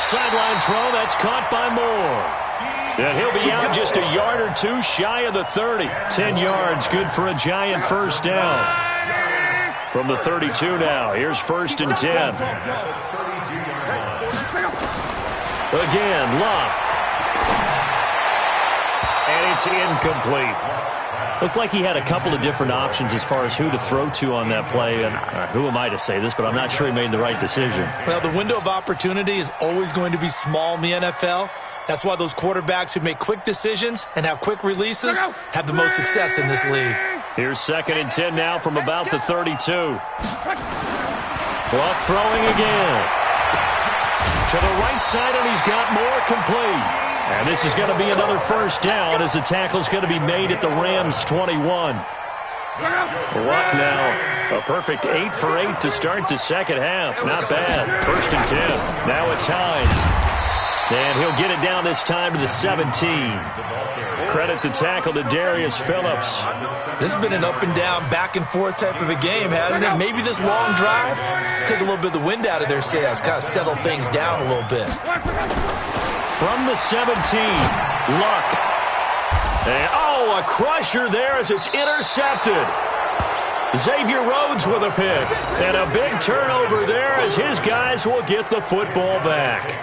A: Sideline throw. That's caught by Moore. And he'll be out just a yard or 2 shy of the 30. 10 yards, good for a Giant 1st down. From the 32 now, here's 1st and 10. Again, Luck. And it's incomplete. Looked like he had a couple of different options as far as who to throw to on that play. And who am I to say this, but I'm not sure he made the right decision.
C: Well, the window of opportunity is always going to be small in the NFL. That's why those quarterbacks who make quick decisions and have quick releases have the most success in this league.
A: Here's 2nd and 10 now from about the 32. Luck throwing again. To the right side, and he's got more complete. And this is going to be another first down as the tackle's going to be made at the Rams' 21. Luck now, a perfect 8 for 8 to start the second half. Not bad. 1st and 10. Now it's Hines. And he'll get it down this time to the 17. Credit the tackle to Darius Phillips.
C: This has been an up and down, back and forth type of a game, hasn't it? Maybe this long drive, take a little bit of the wind out of their sails, kind of settle things down a little bit.
A: From the 17, Luck. And, a crusher there as it's intercepted. Xavier Rhodes with a pick. And a big turnover there as his guys will get the football back.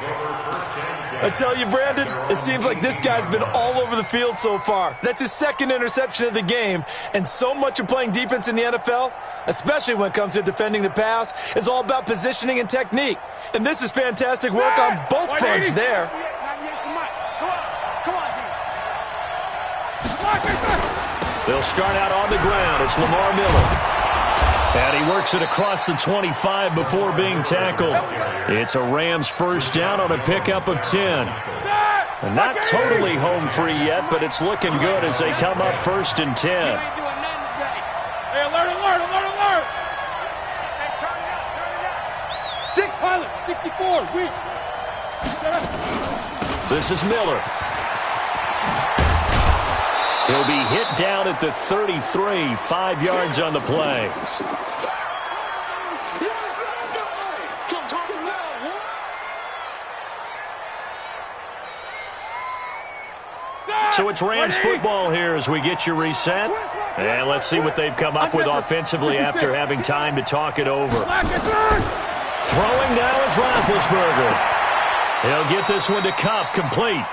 C: I tell you, Brandon, it seems like this guy's been all over the field so far. That's his 2nd interception of the game. And so much of playing defense in the NFL, especially when it comes to defending the pass, is all about positioning and technique. And this is fantastic work on both fronts there.
A: They'll start out on the ground. It's Lamar Miller. And he works it across the 25 before being tackled. It's a Rams first down on a pickup of 10. And not totally home free yet, but it's looking good as they come up 1st and 10.
B: Hey, alert. Hey, turn it up.
E: 6 pilot, 64, weak.
A: This is Miller. He'll be hit down at the 33, 5 yards on the play. So it's Rams football here as we get you reset. And let's see what they've come up with offensively after having time to talk it over. Throwing now is Roethlisberger. He'll get this one to Kupp, complete.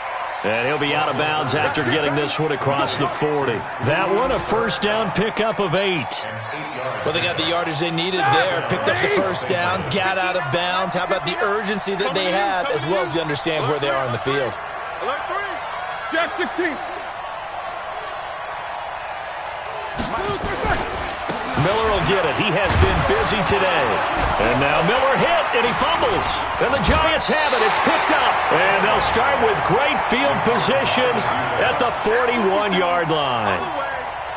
A: And he'll be out of bounds after getting this one across the 40. That one, a first down pickup of 8.
C: Well, they got the yardage they needed there. Picked up the first down, got out of bounds. How about the urgency that they have, as well as they understand where they are on the field?
B: Alert 3.
E: Jack 16.
A: Miller will get it. He has been busy today. And now Miller hit, and he fumbles. And the Giants have it. It's picked up. And they'll start with great field position at the 41-yard line.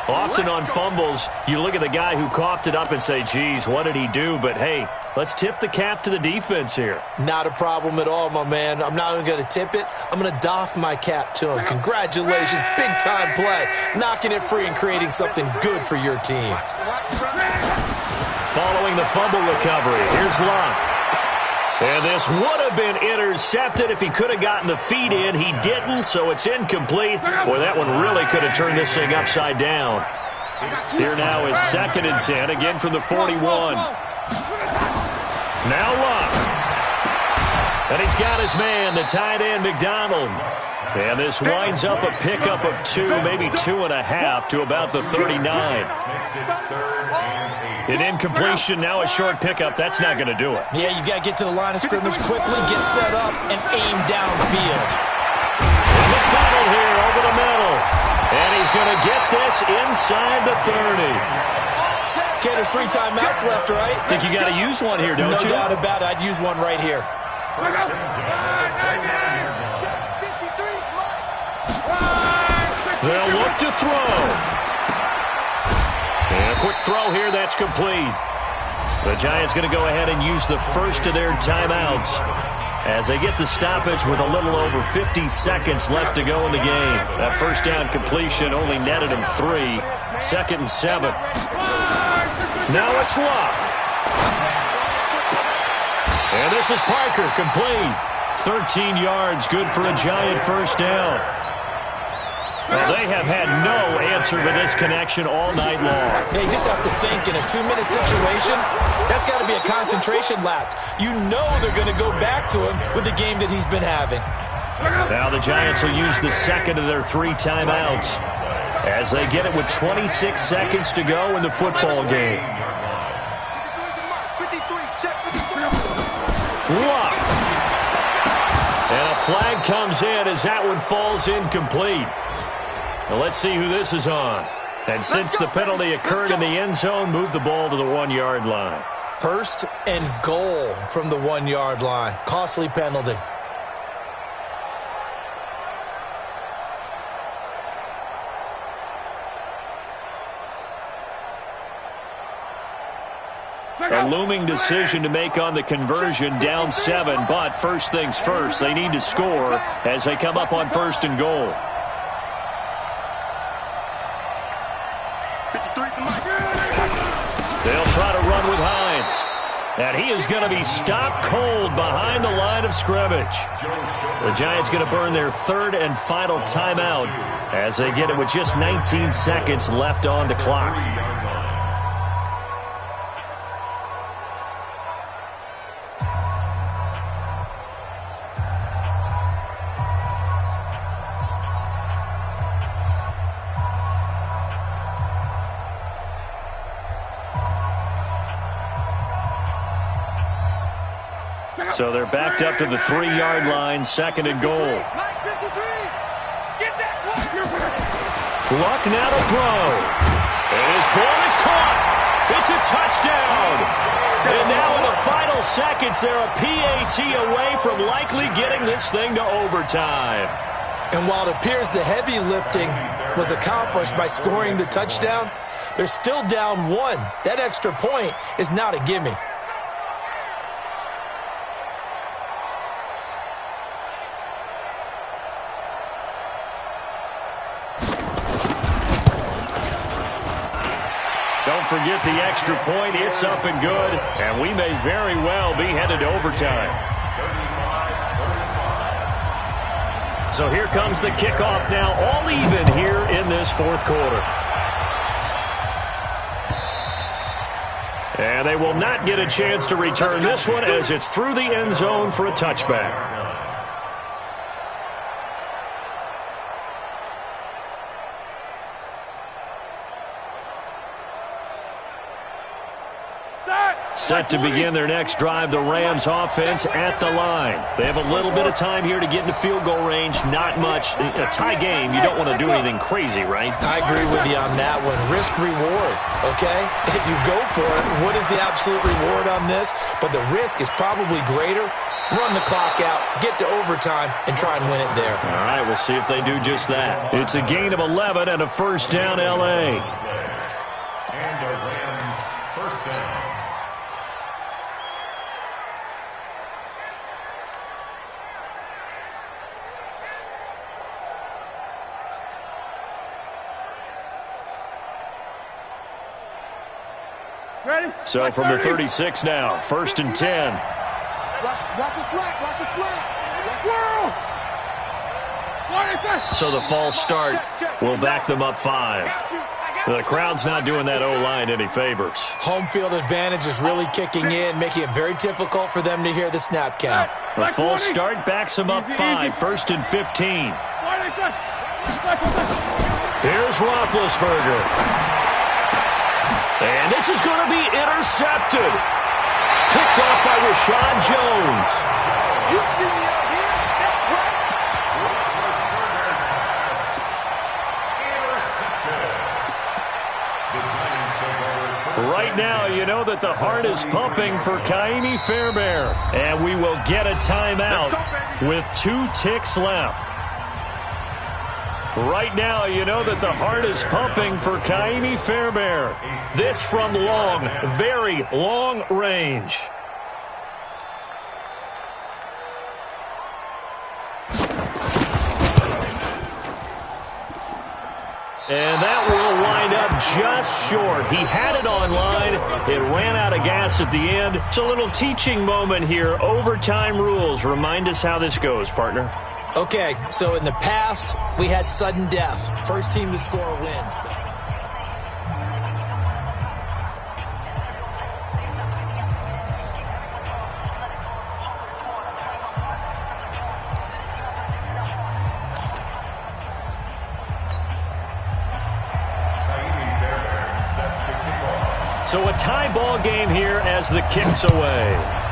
A: Often on fumbles, you look at the guy who coughed it up and say, geez, what did he do? But, hey, let's tip the cap to the defense here.
C: Not a problem at all, my man. I'm not even going to tip it. I'm going to doff my cap to him. Congratulations. Big-time play. Knocking it free and creating something good for your team.
A: Following the fumble recovery, here's Luck. And this would have been intercepted if he could have gotten the feet in. He didn't, so it's incomplete. Boy, that one really could have turned this thing upside down. Here now is 2nd and 10, again from the 41. Now Luck. And he's got his man, the tight end, McDonald. And this winds up a pickup of 2, maybe 2.5 to about the 39. An incompletion, now a short pickup. That's not going to do it.
C: Yeah, you've got to get to the line of scrimmage quickly, get set up, and aim downfield.
A: And McDonald here over the middle. And he's going to get this inside the 30.
C: Okay, there's 3 timeouts left, right?
A: Think you got to use one here, don't you?
C: No doubt about it. I'd use one right here.
A: They'll look to throw. And a quick throw here, that's complete. The Giants going to go ahead and use the first of their timeouts as they get the stoppage with a little over 50 seconds left to go in the game. That first down completion only netted him 3. 2nd and 7. Now it's Luck. And this is Parker, complete. 13 yards, good for a Giant first down. Well, they have had no answer to this connection all night long.
C: Yeah, you just have to think in a 2-minute situation, that's got to be a concentration lapse. You know they're going to go back to him with the game that he's been having.
A: Now the Giants will use the second of their 3 timeouts as they get it with 26 seconds to go in the football game. Luck. And a flag comes in as that one falls incomplete. Now let's see who this is on. And since the penalty occurred in the end zone, move the ball to the 1-yard line.
C: 1st and goal from the 1-yard line. Costly penalty.
A: A looming decision to make on the conversion, down 7. But first things first, they need to score as they come up on 1st and goal. They'll try to run with Hines. And he is going to be stopped cold behind the line of scrimmage. The Giants going to burn their 3rd and final timeout as they get it with just 19 seconds left on the clock. So they're backed up to the 3-yard line, 2nd and goal. Luck now to throw. And his ball is caught. It's a touchdown. And now in the final seconds, they're a PAT away from likely getting this thing to overtime.
C: And while it appears the heavy lifting was accomplished by scoring the touchdown, they're still down 1. That extra point is not a gimme.
A: Don't forget the extra point. It's up and good. And we may very well be headed to overtime. So here comes the kickoff now, all even here in this 4th quarter. And they will not get a chance to return this one as it's through the end zone for a touchback. Set to begin their next drive, the Rams offense at the line. They have a little bit of time here to get into field goal range. Not much. A tie game, you don't want to do anything crazy, right?
C: I agree with you on that one. Risk reward, okay? If you go for it, what is the absolute reward on this? But the risk is probably greater. Run the clock out, get to overtime, and try and win it there.
A: All right, we'll see if they do just that. It's a gain of 11 and a 1st down, L.A.
D: And the Rams 1st down.
E: Ready?
A: So from the 36 now, 1st and 10.
B: Watch your slack. Watch your slack.
A: So the false start will back them up 5. The crowd's not doing that O-line any favors.
C: Home field advantage is really kicking in, making it very difficult for them to hear the snap count.
A: The false start backs them up 5, 1st and 15. Here's Roethlisberger. And this is going to be intercepted. Picked off by Rashad Jones.
B: You see me out here? That's
D: Intercepted.
A: Right now, you know that the heart is pumping for Kaimi Fairbairn. And we will get a timeout with 2 ticks left. Right now, you know that the heart is pumping for Kaimi Fairbairn. This from long, very long range. And that will wind up just short. He had it on line. It ran out of gas at the end. It's a little teaching moment here. Overtime rules. Remind us how this goes, partner.
C: Okay, so in the past, we had sudden death. First team to score wins.
A: So a tie ball game here as the kick's away.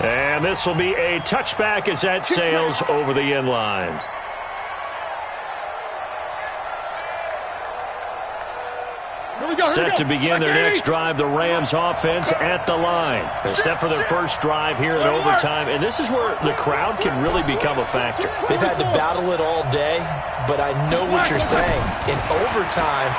A: And this will be a touchback as that sails over the end line. Set to begin their next drive, the Rams offense at the line. They're set for their first drive here in overtime, and this is where the crowd can really become a factor.
C: They've had to battle it all day, but I know what you're saying. In overtime,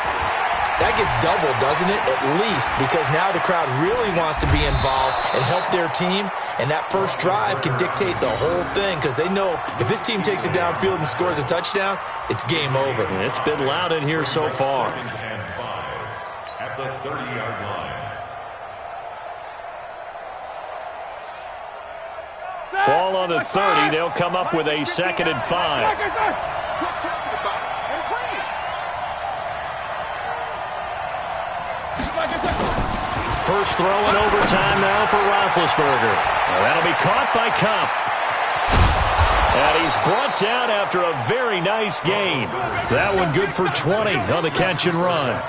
C: That gets doubled, doesn't it? At least, because now the crowd really wants to be involved and help their team, and that first drive can dictate the whole thing because they know if this team takes it downfield and scores a touchdown, it's game over.
A: It's been loud in here so far.
D: And 5 at the 30-yard line.
A: Ball on the 30. They'll come up with a 2nd and 5. First throw in overtime now for Roethlisberger. That'll be caught by Kupp. And he's brought down after a very nice gain. That one good for 20 on the catch and run.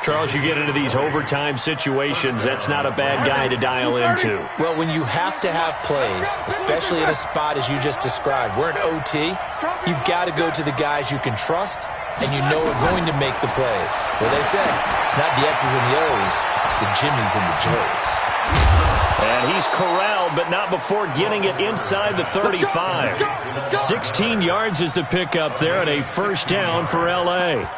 A: Charles, you get into these overtime situations, that's not a bad guy to dial into.
C: Well, when you have to have plays, especially in a spot as you just described, we're in OT, you've got to go to the guys you can trust and you know are going to make the plays. Well, they say it's not the X's and the O's, it's the Jimmies and the Joes.
A: And he's corralled, but not before getting it inside the 35. 16 yards is the pickup there and a first down for L.A.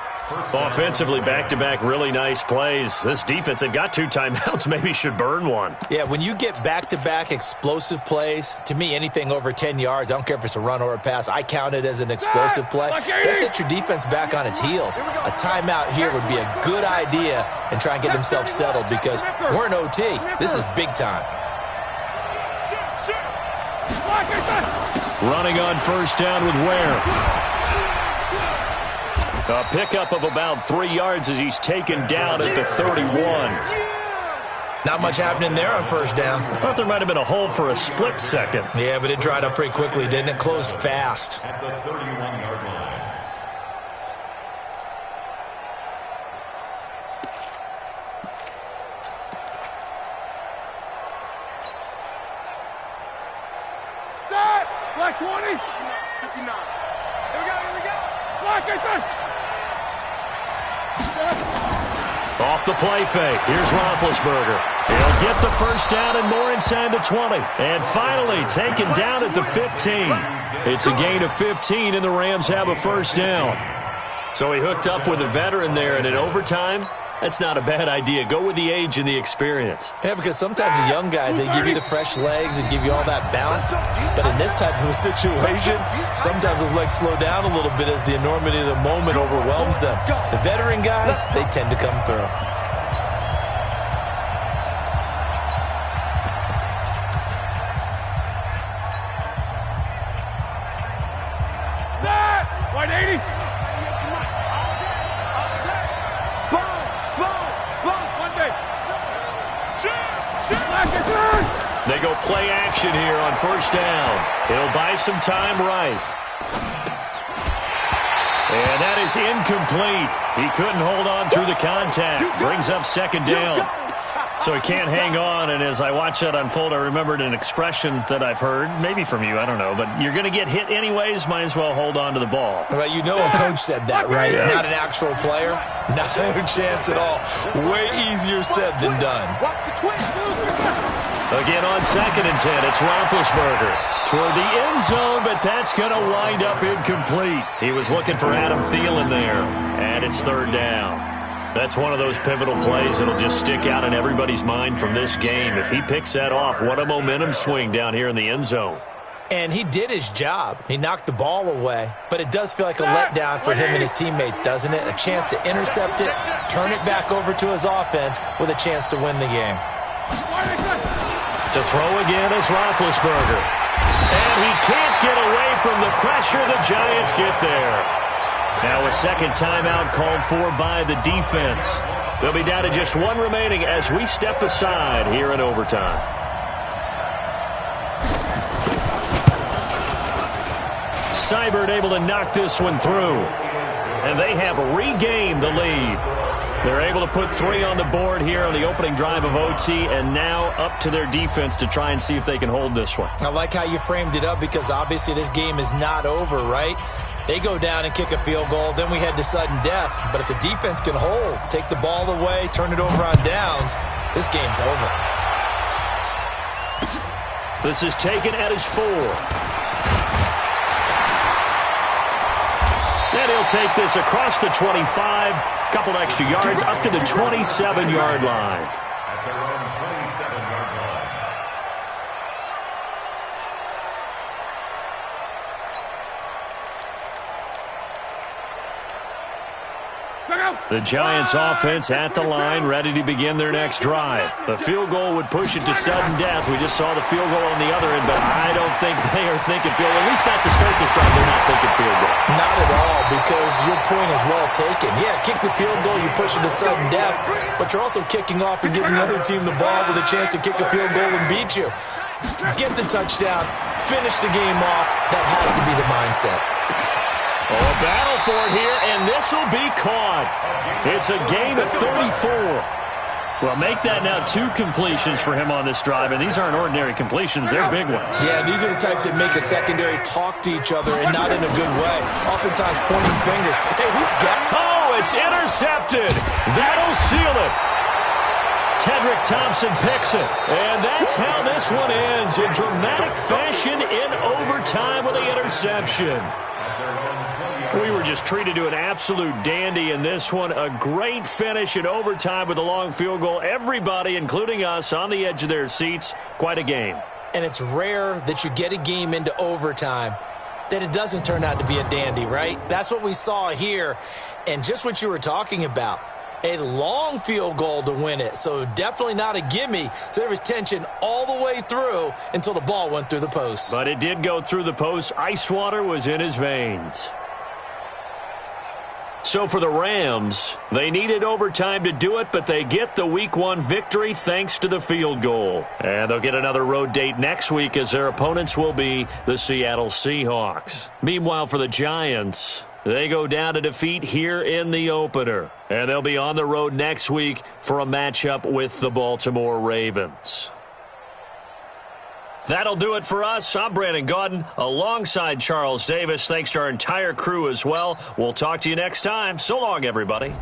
A: Offensively, back-to-back really nice plays. This defense, they've got 2 timeouts, maybe should burn one.
C: Yeah, when you get back-to-back explosive plays, to me, anything over 10 yards, I don't care if it's a run or a pass, I count it as an explosive play. That sets your defense back on its heels. A timeout here would be a good idea and try and get themselves settled because we're in OT. This is big time.
A: Running on first down with Ware. A pickup of about 3 yards as he's taken down at the 31.
C: Not much happening there on first down.
A: I thought there might have been a hole for a split second.
C: Yeah, but it dried up pretty quickly, didn't it? Closed fast.
D: At the 31-yard line.
E: Black 20.
B: 59. Here we go.
E: Black 18.
A: Off the play fake. Here's Roethlisberger. He'll get the first down and more inside the 20. And finally taken down at the 15. It's a gain of 15, and the Rams have a first down. So he hooked up with a veteran there, and in overtime, that's not a bad idea. Go with the age and the experience.
C: Yeah, because sometimes the young guys, they give you the fresh legs and give you all that bounce. But in this type of a situation, sometimes those legs slow down a little bit as the enormity of the moment overwhelms them. The veteran guys, they tend to come through.
E: White 80.
A: They go play action here on first down. He'll buy some time right. And that is incomplete. He couldn't hold on through the contact. Brings up second down. So he can't hang on, and as I watch that unfold, I remembered an expression that I've heard, maybe from you, I don't know, but you're going to get hit anyways, might as well hold on to the ball.
C: Well, you know a coach said that, right?
A: Yeah.
C: Not an actual player. No chance at all. Way easier said than done.
A: Again on 2nd and 10, it's Roethlisberger toward the end zone, but that's going to wind up incomplete. He was looking for Adam Thielen there, and it's third down. That's one of those pivotal plays that'll just stick out in everybody's mind from this game. If he picks that off, what a momentum swing down here in the end zone.
C: And he did his job. He knocked the ball away. But it does feel like a letdown for him and his teammates, doesn't it? A chance to intercept it, turn it back over to his offense with a chance to win the game.
A: To throw again is Roethlisberger. And he can't get away from the pressure. The Giants get there. Now a second timeout called for by the defense. They'll be down to just one remaining as we step aside here in overtime. Seibert able to knock this one through. And they have regained the lead. They're able to put 3 on the board here on the opening drive of OT, and now up to their defense to try and see if they can hold this one.
C: I like how you framed it up because obviously this game is not over, right? They go down and kick a field goal, then we head to sudden death. But if the defense can hold, take the ball away, turn it over on downs, this game's over.
A: This is taken at his 4. And he'll take this across the 25, couple extra yards up to the 27-yard line.
D: At their own 27-yard line.
A: The Giants offense at the line, ready to begin their next drive. The field goal would push it to sudden death. We just saw the field goal on the other end, but I don't think they are thinking field goal. At least not to start this drive, they're not thinking field goal.
C: Not at all, because your point is well taken. Yeah, kick the field goal, you push it to sudden death, but you're also kicking off and giving the other team the ball with a chance to kick a field goal and beat you. Get the touchdown, finish the game off. That has to be the mindset.
A: Oh, a battle for it here, and this will be caught. It's a gain of 34. Well, make that now 2 completions for him on this drive, and these aren't ordinary completions. They're big ones.
C: Yeah, these are the types that make a secondary talk to each other, and not in a good way. Oftentimes pointing fingers. Hey, who's got...
A: Oh, it's intercepted. That'll seal it. Tedrick Thompson picks it. And that's how this one ends, in dramatic fashion in overtime with the interception. We were just treated to an absolute dandy in this one. A great finish in overtime with a long field goal. Everybody, including us, on the edge of their seats. Quite a game.
C: And it's rare that you get a game into overtime that it doesn't turn out to be a dandy, right? That's what we saw here. And just what you were talking about. A long field goal to win it. So definitely not a gimme. So there was tension all the way through until the ball went through the post.
A: But it did go through the post. Ice water was in his veins. So for the Rams, they needed overtime to do it, but they get the Week 1 victory thanks to the field goal. And they'll get another road date next week as their opponents will be the Seattle Seahawks. Meanwhile, for the Giants, they go down to defeat here in the opener. And they'll be on the road next week for a matchup with the Baltimore Ravens. That'll do it for us. I'm Brandon Gaudin alongside Charles Davis. Thanks to our entire crew as well. We'll talk to you next time. So long, everybody.